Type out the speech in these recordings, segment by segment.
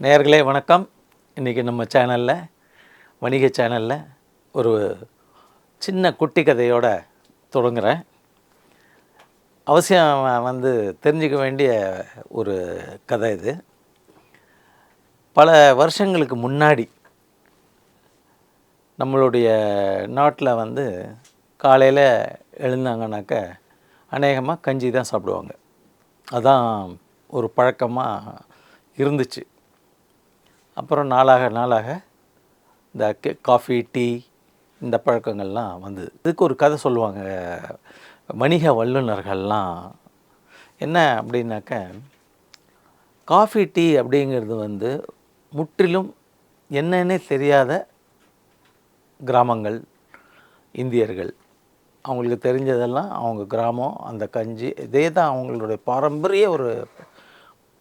நேயர்களே வணக்கம். இன்றைக்கி நம்ம சேனலில் வணிக சேனலில் ஒரு சின்ன குட்டி கதையோடு தொடங்குகிறேன். அவசியம் தெரிஞ்சிக்க வேண்டிய ஒரு கதை இது. பல வருஷங்களுக்கு முன்னாடி நம்மளுடைய நாட்டில் காலையில் எழுந்தாங்கனாக்க அநேகமாக கஞ்சி தான் சாப்பிடுவாங்க. அதான் ஒரு பழக்கமாக இருந்துச்சு. அப்புறம் நாளாக இந்த காஃபி, டீ இந்த பழக்கங்கள்லாம் வந்தது. இதுக்கு ஒரு கதை சொல்லுவாங்க வணிக வல்லுநர்கள்லாம். என்ன அப்படின்னாக்க, காஃபி, டீ அப்படிங்கிறது முற்றிலும் என்னன்னே தெரியாத கிராமங்கள், இந்தியர்கள். அவங்களுக்கு தெரிஞ்சதெல்லாம் அவங்க கிராமம், அந்த கஞ்சி, இதே தான் அவங்களுடைய பாரம்பரிய ஒரு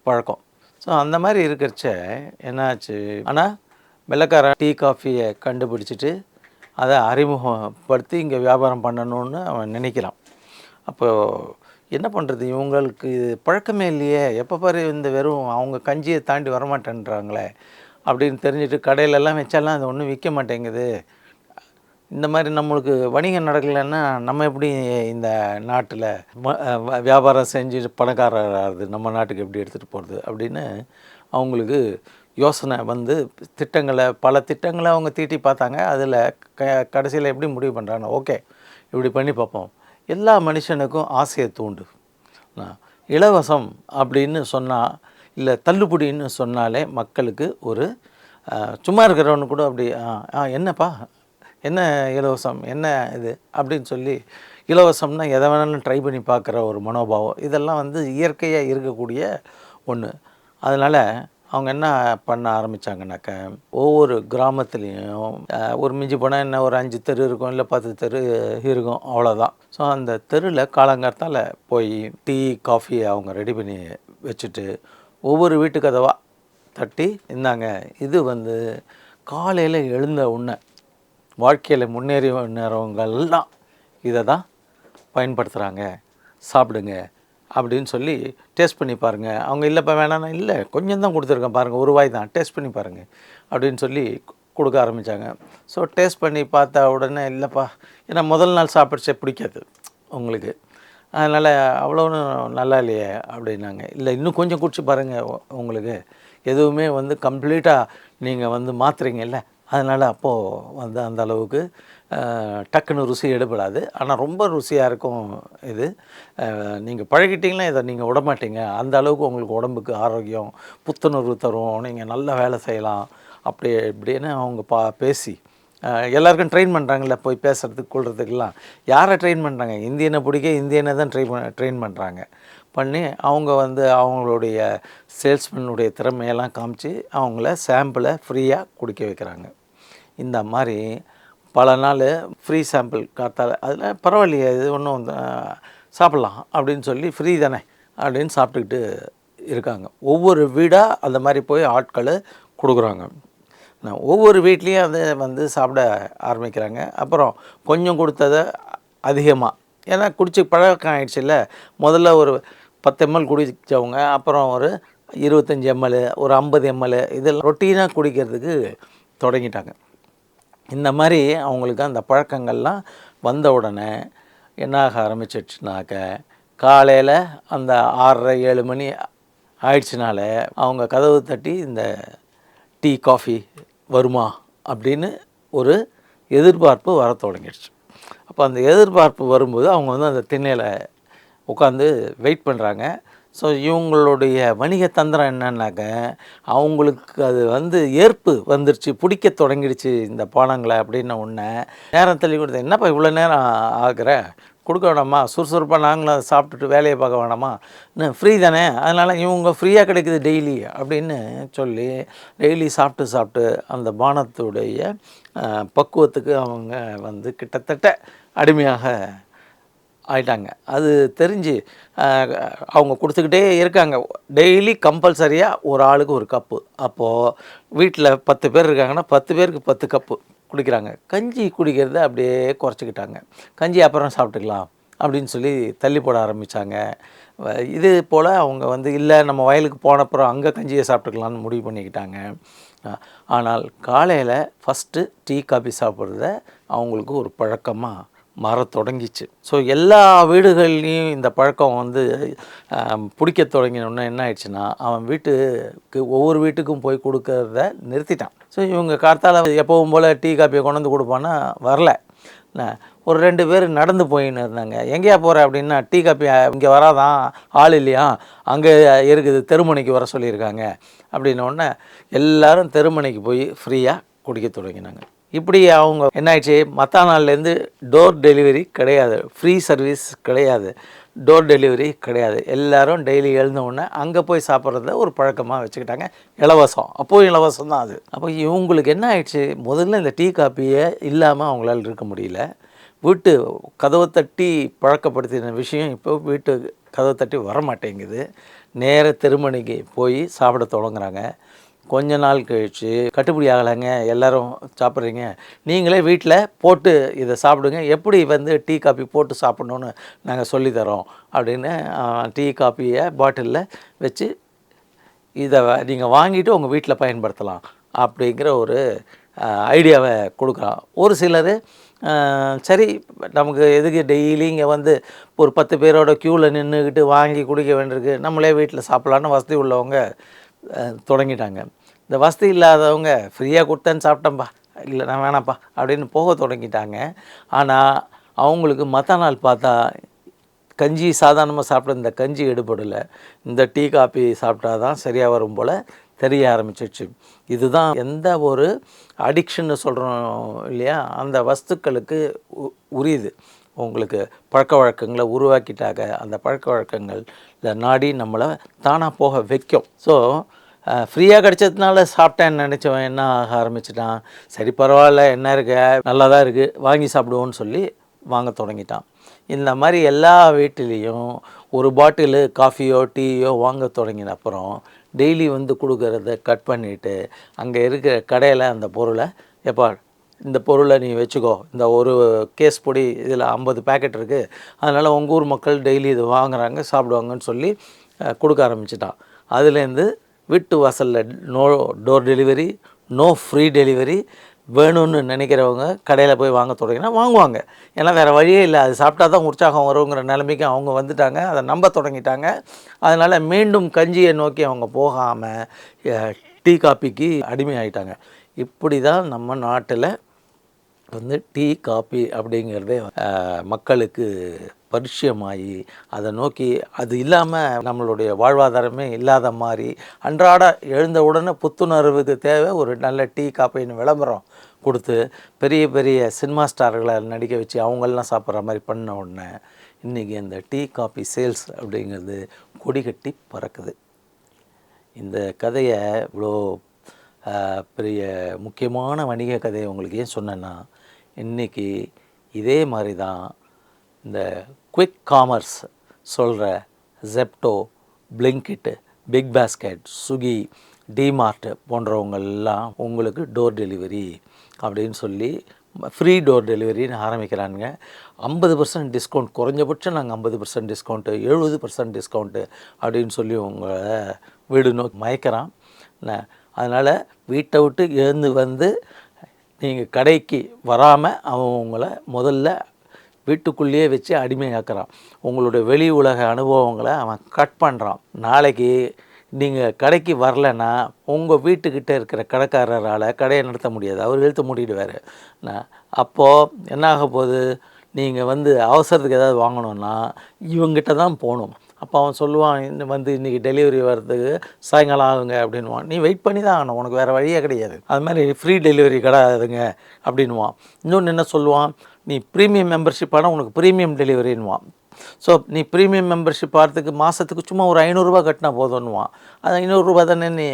பழக்கம். ஸோ அந்த மாதிரி இருக்கிறச்ச என்னாச்சு, ஆனால் வெள்ளைக்காரன் டீ காஃபியை கண்டுபிடிச்சிட்டு அதை அறிமுகப்படுத்தி இங்கே வியாபாரம் பண்ணணுன்னு அவன் நினைக்கிறான். அப்போது என்ன பண்ணுறது, இவங்களுக்கு இது பழக்கமே இல்லையே, எப்போ பாரு இந்த வெறும் அவங்க கஞ்சியை தாண்டி வரமாட்டேன்றாங்களே அப்படின்னு தெரிஞ்சுட்டு கடையிலெல்லாம் வச்சாலாம் அது ஒன்றும் விற்க மாட்டேங்குது. இந்த மாதிரி நம்மளுக்கு வணிகம் நடக்கலைன்னா நம்ம எப்படி இந்த நாட்டில் வியாபாரம் செஞ்சு பணக்காரராகிறது, நம்ம நாட்டுக்கு எப்படி எடுத்துகிட்டு போகிறது அப்படின்னு அவங்களுக்கு யோசனை பல திட்டங்களை அவங்க தீட்டி பார்த்தாங்க. அதில் கடைசியில் எப்படி முடிவு பண்ணுறாங்க, ஓகே இப்படி பண்ணி பார்ப்போம். எல்லா மனுஷனுக்கும் ஆசையை தூண்டு. இலவசம் அப்படின்னு சொன்னால், இல்லை தள்ளுபடின்னு சொன்னாலே மக்களுக்கு ஒரு சும்மா இருக்கிறவனு கூட அப்படி என்னப்பா என்ன இலவசம், என்ன இது அப்படின்னு சொல்லி இலவசம்னா எதை வேணாலும் ட்ரை பண்ணி பார்க்குற ஒரு மனோபாவம், இதெல்லாம் இயற்கையாக இருக்கக்கூடிய ஒன்று. அதனால் அவங்க என்ன பண்ண ஆரம்பித்தாங்கனாக்க, ஒவ்வொரு கிராமத்துலேயும் ஒரு மிஞ்சி போனால் என்ன ஒரு 5 தெரு இருக்கும், இல்லை 10 தெரு இருக்கும், அவ்வளோதான். ஸோ அந்த தெருவில் காலங்காலத்தால் போய் டீ காஃபி அவங்க ரெடி பண்ணி வச்சுட்டு ஒவ்வொரு வீட்டு கதவாக தட்டி, இந்தாங்க இது காலையில் எழுந்த உடனே வாழ்க்கையில் முன்னேறி நேரவங்கள்லாம் இதை தான் பயன்படுத்துகிறாங்க, சாப்பிடுங்க அப்படின்னு சொல்லி டேஸ்ட் பண்ணி பாருங்கள். அவங்க இல்லைப்பா வேணான்னா, இல்லை கொஞ்சம் தான் கொடுத்துருக்கேன் பாருங்கள், ஒரு வாய் தான், டேஸ்ட் பண்ணி பாருங்கள் அப்படின்னு சொல்லி கொடுக்க ஆரம்பித்தாங்க. ஸோ டேஸ்ட் பண்ணி பார்த்தா உடனே, இல்லைப்பா ஏன்னா முதல் நாள் சாப்பிடுச்சே பிடிக்காது உங்களுக்கு, அதனால் அவ்வளோ நல்லா இல்லையே அப்படின்னாங்க. இல்லை இன்னும் கொஞ்சம் குடிச்சு பாருங்கள், உங்களுக்கு எதுவுமே கம்ப்ளீட்டாக நீங்கள் மாற்றுறீங்கல்ல, அதனால் அப்போது அந்த அளவுக்கு டக்குன்னு ருசி எடுபடாது, ஆனால் ரொம்ப ருசியாக இருக்கும் இது. நீங்கள் பழகிட்டிங்கன்னா இதை நீங்கள் விடமாட்டீங்க, அந்த அளவுக்கு உங்களுக்கு உடம்புக்கு ஆரோக்கியம், புத்துணர்வு தரும், நீங்கள் நல்லா வேலை செய்யலாம் அப்படி இப்படின்னு அவங்க பேசி எல்லாருக்கும் ட்ரெயின் பண்ணுறாங்கல்ல, போய் பேசுகிறதுக்கு கொள்றதுக்கெல்லாம் யாரை ட்ரெயின் பண்ணுறாங்க, இந்தியனை பிடிக்க இந்தியனை தான் ட்ரெயின் பண்ணுறாங்க. பண்ணி அவங்க அவங்களுடைய சேல்ஸ்மேனுடைய திறமையெல்லாம் காமிச்சு அவங்கள சாம்பிளை ஃப்ரீயாக குடிக்க வைக்கிறாங்க. இந்த மாதிரி பல நாள் ஃப்ரீ சாம்பிள் காத்தால், அதில் பரவாயில்லையே இது ஒன்றும் சாப்பிட்லாம் அப்படின்னு சொல்லி ஃப்ரீ தானே அப்படின்னு சாப்பிட்டுக்கிட்டு இருக்காங்க. ஒவ்வொரு வீடாக அந்த மாதிரி போய் ஆட்களை கொடுக்குறாங்க. ஒவ்வொரு வீட்லேயும் அதை சாப்பிட ஆரம்பிக்கிறாங்க. அப்புறம் கொஞ்சம் கொடுத்ததை அதிகமாக, ஏன்னா குடிச்சு பழக்கம் ஆகிடுச்சில்ல, முதல்ல ஒரு 10 ml குடித்தவங்க அப்புறம் ஒரு 25 ml, ஒரு 50 ml இதெல்லாம் ரொட்டீனாக குடிக்கிறதுக்கு தொடங்கிட்டாங்க. இந்த மாதிரி அவங்களுக்கு அந்த பழக்கங்கள்லாம் வந்த உடனே என்ன ஆக ஆரம்பிச்சிடுச்சுனாக்க, காலையில் அந்த 6:30-7 மணி ஆயிடுச்சுனால அவங்க கதவு தட்டி இந்த டீ காஃபி வருமா அப்படின்னு ஒரு எதிர்பார்ப்பு வர தொடங்கிடுச்சு. அப்போ அந்த எதிர்பார்ப்பு வரும்போது அவங்க அந்த திண்ணையில் உட்காந்து வெயிட் பண்ணுறாங்க. ஸோ இவங்களுடைய வணிக தந்திரம் என்னன்னாக்க, அவங்களுக்கு அது ஏற்பு வந்துருச்சு, பிடிக்க தொடங்கிடுச்சு இந்த பானங்களை அப்படின்ன உடனே நேரம் தள்ளி கொடுத்தேன். என்னப்பா இவ்வளோ நேரம் ஆகிற, கொடுக்க வேணாமா, சுறுசுறுப்பாக நாங்களும் அதை சாப்பிட்டுட்டு வேலையை பார்க்க வேணாமா, இன்னும் ஃப்ரீ தானே, அதனால் இவங்க ஃப்ரீயாக கிடைக்குது டெய்லி அப்படின்னு சொல்லி டெய்லி சாப்பிட்டு அந்த பானத்துடைய பக்குவத்துக்கு அவங்க கிட்டத்தட்ட அடிமையாக ஆயிட்டாங்க. அது தெரிஞ்சு அவங்க கொடுத்துக்கிட்டே இருக்காங்க. டெய்லி கம்பல்சரியாக ஒரு ஆளுக்கு ஒரு கப்பு. அப்போது வீட்டில் 10 பேர் இருக்காங்கன்னா 10 பேருக்கு 10 கப்பு குடிக்கிறாங்க. கஞ்சி குடிக்கிறத அப்படியே குறைச்சிக்கிட்டாங்க. கஞ்சி அப்புறம் சாப்பிட்டுக்கலாம் அப்படின்னு சொல்லி தள்ளி போட ஆரம்பித்தாங்க. இது போல் அவங்க வந்து இல்லை நம்ம வயலுக்கு போனப்புறம் அங்கே கஞ்சியை சாப்பிட்டுக்கலான்னு முடிவு பண்ணிக்கிட்டாங்க. ஆனால் காலையில் ஃபஸ்ட்டு டீ காபி சாப்பிட்றத அவங்களுக்கு ஒரு பழக்கமாக மாறத் தொடங்கிச்சு. ஸோ எல்லா வீடுகள்லேயும் இந்த பழக்கம் வந்து பிடிக்க தொடங்கினோடனே என்ன ஆயிடுச்சுன்னா, அவன் வீட்டுக்கு ஒவ்வொரு வீட்டுக்கும் போய் கொடுக்கறத நிறுத்திட்டான். ஸோ இவங்க கார்த்தால எப்பவும் போல் டீ காப்பியை கொண்டு வந்து கொடுப்பான்னா வரல. ஒரு 2 பேர் நடந்து போயின்னு இருந்தாங்க. எங்கேயா போகிற அப்படின்னா, டீ காப்பி இங்கே வராதான், ஆள் இல்லையா, அங்கே இருக்குது, தெருமுனைக்கு வர சொல்லியிருக்காங்க அப்படின்னோடனே எல்லோரும் தெருமுனைக்கு போய் ஃப்ரீயாக குடிக்க தொடங்கினாங்க. இப்படி அவங்க என்னாயிடுச்சு, மற்ற நாள்லேருந்து டோர் டெலிவரி கிடையாது, ஃப்ரீ சர்வீஸ் கிடையாது, டோர் டெலிவரி கிடையாது. எல்லோரும் டெய்லி எழுந்தவுடனே அங்கே போய் சாப்பிட்றத ஒரு பழக்கமாக வச்சுக்கிட்டாங்க. இலவசம், அப்போது இலவசம் தான் அது. அப்போ இவங்களுக்கு என்ன ஆயிடுச்சு, முதல்ல இந்த டீ காப்பியை இல்லாமல் அவங்களால இருக்க முடியல. வீட்டு கதவை தட்டி பழக்கப்படுத்தின விஷயம் இப்போ வீட்டு கதவை தட்டி வரமாட்டேங்குது. நேர தெருமணிக்கு போய் சாப்பிட தொடங்குறாங்க. கொஞ்ச நாள் கழித்து கட்டுப்படி ஆகலைங்க, எல்லோரும் சாப்பிட்றீங்க, நீங்களே வீட்டில் போட்டு இதை சாப்பிடுங்க, எப்படி வந்து டீ காப்பி போட்டு சாப்பிட்ணுன்னு நாங்கள் சொல்லித்தரோம் அப்படின்னு டீ காப்பியை பாட்டிலில் வச்சு இதை நீங்கள் வாங்கிட்டு உங்கள் வீட்டில் பயன்படுத்தலாம் அப்படிங்கிற ஒரு ஐடியாவை கொடுக்குறான். ஒரு சிலர் சரி நமக்கு எதுக்கு டெய்லி இங்கே வந்து ஒரு 10 பேரோட க்யூவில் நின்றுக்கிட்டு வாங்கி குடிக்க வேண்டியிருக்கு, நம்மளே வீட்டில் சாப்பிட்லான்னு வசதி உள்ளவங்க தொடங்கிட்டாங்க. இந்த வசதி இல்லாதவங்க ஃப்ரீயாக கொடுத்தேன்னு சாப்பிட்டேன்ப்பா, இல்லை நான் வேணாப்பா அப்படின்னு போக தொடங்கிட்டாங்க. ஆனால் அவங்களுக்கு மற்ற நாள் பார்த்தா கஞ்சி சாதாரணமாக சாப்பிட இந்த கஞ்சி எடுபடலை, இந்த டீ காப்பி சாப்பிட்டா தான் சரியாக வரும் போல் தெரிய ஆரம்பிச்சிடுச்சு. இதுதான் எந்த ஒரு அடிக்ஷன்னு சொல்கிறோம் இல்லையா, அந்த வஸ்துக்களுக்கு உரியுது. உங்களுக்கு பழக்க வழக்கங்களை உருவாக்கிட்டாங்க, அந்த பழக்க வழக்கங்கள் இந்த நாடி நம்மளை தானாக போக வைக்கும். ஸோ ஃப்ரீயாக கிடச்சதுனால சாப்பிட்டேன்னு நினச்சவன் என்ன ஆக ஆரம்பிச்சிட்டான், சரி பரவாயில்ல என்ன இருக்கு, நல்லா தான் இருக்குது, வாங்கி சாப்பிடுவோன்னு சொல்லி வாங்க தொடங்கிட்டான். இந்த மாதிரி எல்லா வீட்டிலையும் ஒரு பாட்டிலு காஃபியோ டீயோ வாங்க தொடங்கின அப்புறம் டெய்லி வந்து கொடுக்கறத கட் பண்ணிவிட்டு அங்கே இருக்கிற கடையில் அந்த பொருளை, எப்பா இந்த பொருளை நீ வச்சுக்கோ, இந்த ஒரு கேஸ் பொடி இதில் 50 பேக்கெட் இருக்குது, அதனால் உங்கள் ஊர் மக்கள் டெய்லி இது வாங்குகிறாங்க சாப்பிடுவாங்கன்னு சொல்லி கொடுக்க ஆரம்பிச்சிட்டான். அதுலேருந்து வீட்டு வாசலில் no door delivery, no free delivery, வேணும்னு நினைக்கிறவங்க கடையில் போய் வாங்க தொடங்கினா வாங்குவாங்க. ஏன்னா வேறு வழியே இல்லை, அது சாப்பிட்டா தான் உற்சாகம் வருங்கிற நிலைமைக்கு அவங்க வந்துட்டாங்க, அதை நம்ப தொடங்கிட்டாங்க. அதனால் மீண்டும் கஞ்சியை நோக்கி அவங்க போகாமல் டீ காப்பிக்கு அடிமையாயிட்டாங்க. இப்படி தான் நம்ம நாட்டில் வந்து டீ காப்பி அப்படிங்கிறதே மக்களுக்கு பரிச்சயமாகி அதை நோக்கி அது இல்லாமல் நம்மளுடைய வாழ்வாதாரமே இல்லாத மாதிரி அன்றாட எழுந்த உடனே புத்துணர்வுக்கு தேவை ஒரு நல்ல டீ காப்பின்னு விளம்பரம் கொடுத்து பெரிய பெரிய சினிமா ஸ்டார்களை நடிக்க வச்சு அவங்களெலாம் சாப்பிட்ற மாதிரி பண்ண உடனே இன்றைக்கி அந்த டீ காப்பி சேல்ஸ் அப்படிங்கிறது கொடி கட்டி பறக்குது. இந்த கதையை இவ்வளோ பெரிய முக்கியமான வணிக கதையை உங்களுக்கு ஏன் சொன்னேன்னா, இன்றைக்கி இதே மாதிரி தான் இந்த குவிக் காமர்ஸ் சொல்கிற Zepto, Blinkit, BigBasket, Swiggy, DMart போன்றவங்கெல்லாம் உங்களுக்கு டோர் டெலிவரி அப்படின்னு சொல்லி ஃப்ரீ டோர் டெலிவரின்னு ஆரம்பிக்கிறானுங்க. 50% டிஸ்கவுண்ட், குறைஞ்சபட்சம் நாங்கள் 50% டிஸ்கவுண்ட்டு, 70% டிஸ்கவுண்ட்டு அப்படின்னு சொல்லி உங்களை வீடு நோக்கி மயக்கிறான். அதனால் வீட்டை விட்டு எழுந்து வந்து நீங்கள் கடைக்கு வராமல் அவன் உங்களை முதல்ல வீட்டுக்குள்ளேயே வச்சு அடிமையாக்குறான். உங்களுடைய வெளி உலக அனுபவங்களை அவன் கட் பண்ணுறான். நாளைக்கு நீங்கள் கடைக்கு வரலைன்னா உங்கள் வீட்டுக்கிட்ட இருக்கிற கடைக்காரரால் கடையை நடத்த முடியாது, அவர் இழுத்து மூடிடுவார். அப்போது என்ன ஆக போகுது, நீங்கள் வந்து அவசரத்துக்கு ஏதாவது வாங்கணுன்னா இவங்ககிட்ட தான் போகணும். அப்போ அவன் சொல்லுவான், இன்னும் வந்து இன்றைக்கி டெலிவரி வர்றதுக்கு சாயங்காலம் ஆகுங்க அப்படின்வான். நீ வெயிட் பண்ணி தான் ஆகணும், உனக்கு வேறு வழியே கிடையாது. அது மாதிரி ஃப்ரீ டெலிவரி கிடையாதுங்க அப்படின்வான். இன்னொன்று என்ன சொல்லுவான், நீ ப்ரீமியம் மெம்பர்ஷிப் ஆனால் உனக்கு ப்ரீமியம் டெலிவரின்வான். ஸோ நீ ப்ரீமியம் மெம்பர்ஷிப் ஆகிறதுக்கு மாதத்துக்கு சும்மா ஒரு 500 கட்டினா போதும்னுவான். அது 500 தானே நீ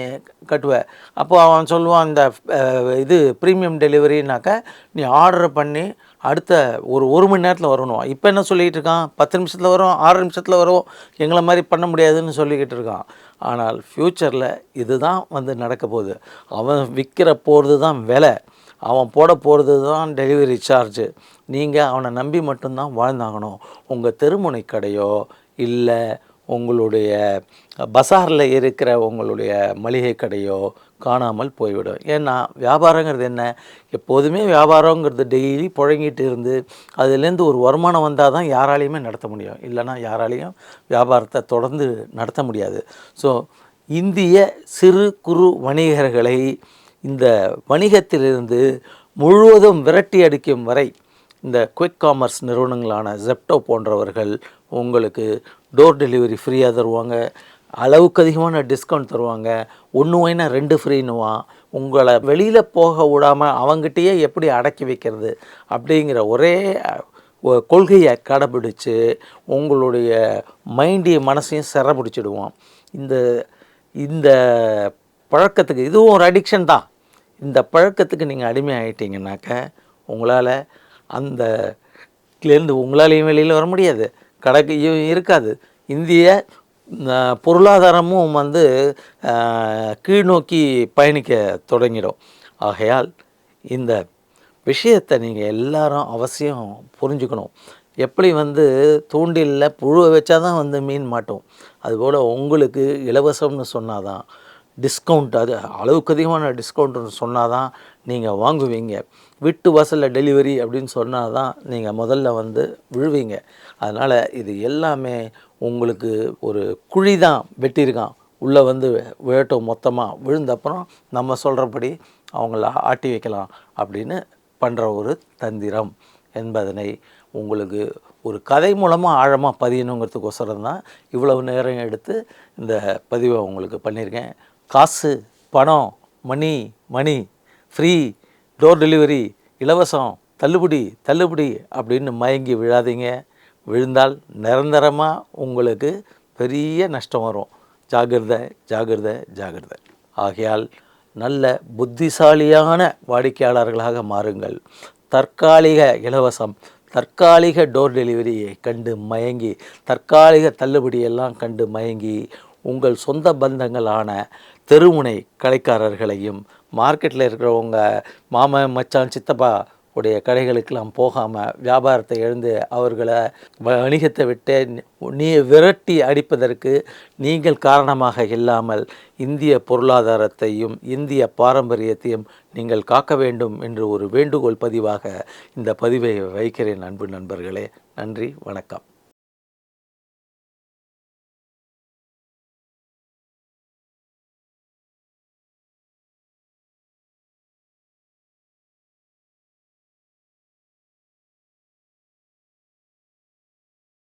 கட்டுவேன். அப்போது அவன் சொல்லுவான், இந்த இது ப்ரீமியம் டெலிவரினாக்கா நீ ஆர்டர் பண்ணி அடுத்த ஒரு மணி நேரத்தில் வரணும். இப்போ என்ன சொல்லிக்கிட்டு இருக்கான், 10 நிமிஷத்தில் வரும், 6 நிமிஷத்தில் வரும், எங்களை மாதிரி பண்ண முடியாதுன்னு சொல்லிக்கிட்டு இருக்கான். ஆனால் ஃப்யூச்சரில் இதுதான் வந்து நடக்க போகுது. அவன் விற்கிற போகிறது தான் விலை, அவன் போட போகிறது தான் டெலிவரி சார்ஜு. நீங்கள் அவனை நம்பி மட்டும்தான் வாழ்ந்தாகணும். உங்கள் தெருமுனை கடையோ இல்லை உங்களுடைய பஸாரில் இருக்கிற உங்களுடைய மளிகை கடையோ காணாமல் போய்விடும். ஏன்னா வியாபாரங்கிறது என்ன, எப்போதுமே வியாபாரங்கிறது டெய்லி புழங்கிட்டு இருந்து அதுலேருந்து ஒரு வருமானம் வந்தால் தான் யாராலையுமே நடத்த முடியும். இல்லைன்னா யாராலையும் வியாபாரத்தை தொடர்ந்து நடத்த முடியாது. ஸோ இந்திய சிறு குறு வணிகர்களை இந்த வணிகத்திலிருந்து முழுவதும் விரட்டி அடிக்கும் வரை இந்த குயிக் காமர்ஸ் நிறுவனங்களான ஜெப்டோ போன்றவர்கள் உங்களுக்கு டோர் டெலிவரி ஃப்ரீயாக தருவாங்க, அளவுக்கு அதிகமான டிஸ்கவுண்ட் தருவாங்க, 1 வாங்கினா 2 ஃப்ரீன்னுவான். உங்களை வெளியில் போக விடாமல் அவங்ககிட்டயே எப்படி அடக்கி வைக்கிறது அப்படிங்கிற ஒரே கொள்கையை கடைப்பிடிச்சு உங்களுடைய மைண்டையும் மனசையும் சிறை பிடிச்சிடுவோம். இந்த இந்த பழக்கத்துக்கு இதுவும் ஒரு அடிக்ஷன் தான். இந்த பழக்கத்துக்கு நீங்கள் அடிமை ஆகிட்டீங்கன்னாக்க உங்களால் அந்த இருந்து உங்களாலையும் வெளியில் வர முடியாது, கடைக்கையும் இருக்காது. இந்திய பொருளாதாரமும் வந்து கீழ்நோக்கி பயணிக்க தொடங்கிடும். ஆகையால் இந்த விஷயத்தை நீங்கள் எல்லாரும் அவசியம் புரிஞ்சுக்கணும். எப்படி வந்து தூண்டிலில் புழுவை வச்சா தான் வந்து மீன் மாட்டோம், அதுபோல் உங்களுக்கு இலவசம்னு சொன்னால் தான் டிஸ்கவுண்ட், அது அளவுக்கு அதிகமான டிஸ்கவுண்ட்னு சொன்னால் தான் நீங்கள் வாங்குவீங்க. வீட்டு வாசலில் டெலிவரி அப்படின்னு சொன்னால் தான் நீங்கள் முதல்ல வந்து விழுவீங்க. அதனால் இது எல்லாமே உங்களுக்கு ஒரு குழி தான் வெட்டியிருக்கான், உள்ளே வந்து விழட்டும், மொத்தமாக விழுந்தப்புறம் நம்ம சொல்கிறபடி அவங்கள ஆட்டி வைக்கலாம் அப்படின்னு பண்ணுற ஒரு தந்திரம் என்பதனை உங்களுக்கு ஒரு கதை மூலமாக ஆழமாக பதியணுங்கிறதுக்கோசரம் தான் இவ்வளவு நேரம் எடுத்து இந்த பதிவை உங்களுக்கு பண்ணியிருக்கேன். காசு, பணம், மணி ஃப்ரீ, டோர் டெலிவரி, இலவசம், தள்ளுபடி அப்படின்னு மயங்கி விழாதீங்க. விழுந்தால் நிரந்தரமாக உங்களுக்கு பெரிய நஷ்டம் வரும். ஜாகிரதை. ஆகையால் நல்ல புத்திசாலியான வாடிக்கையாளர்களாக மாறுங்கள். தற்காலிக இலவசம், தற்காலிக டோர் டெலிவரியை கண்டு மயங்கி, தற்காலிக தள்ளுபடியெல்லாம் கண்டு மயங்கி உங்கள் சொந்த பந்தங்களான தெருமுனை கடைக்காரர்களையும் மார்க்கெட்டில் இருக்கிறவங்க மாமன் மச்சான் சித்தப்பா உடைய கடைகளுக்கெல்லாம் போகாமல் வியாபாரத்தை இழந்து அவர்களை வணிகத்தை விட்டு விரட்டி அடிப்பதற்கு நீங்கள் காரணமாக இல்லாமல் இந்திய பொருளாதாரத்தையும் இந்திய பாரம்பரியத்தையும் நீங்கள் காக்க வேண்டும் என்று ஒரு வேண்டுகோள் பதிவாக இந்த பதிவை வைக்கிறேன். அன்பு நண்பர்களே, நன்றி, வணக்கம்.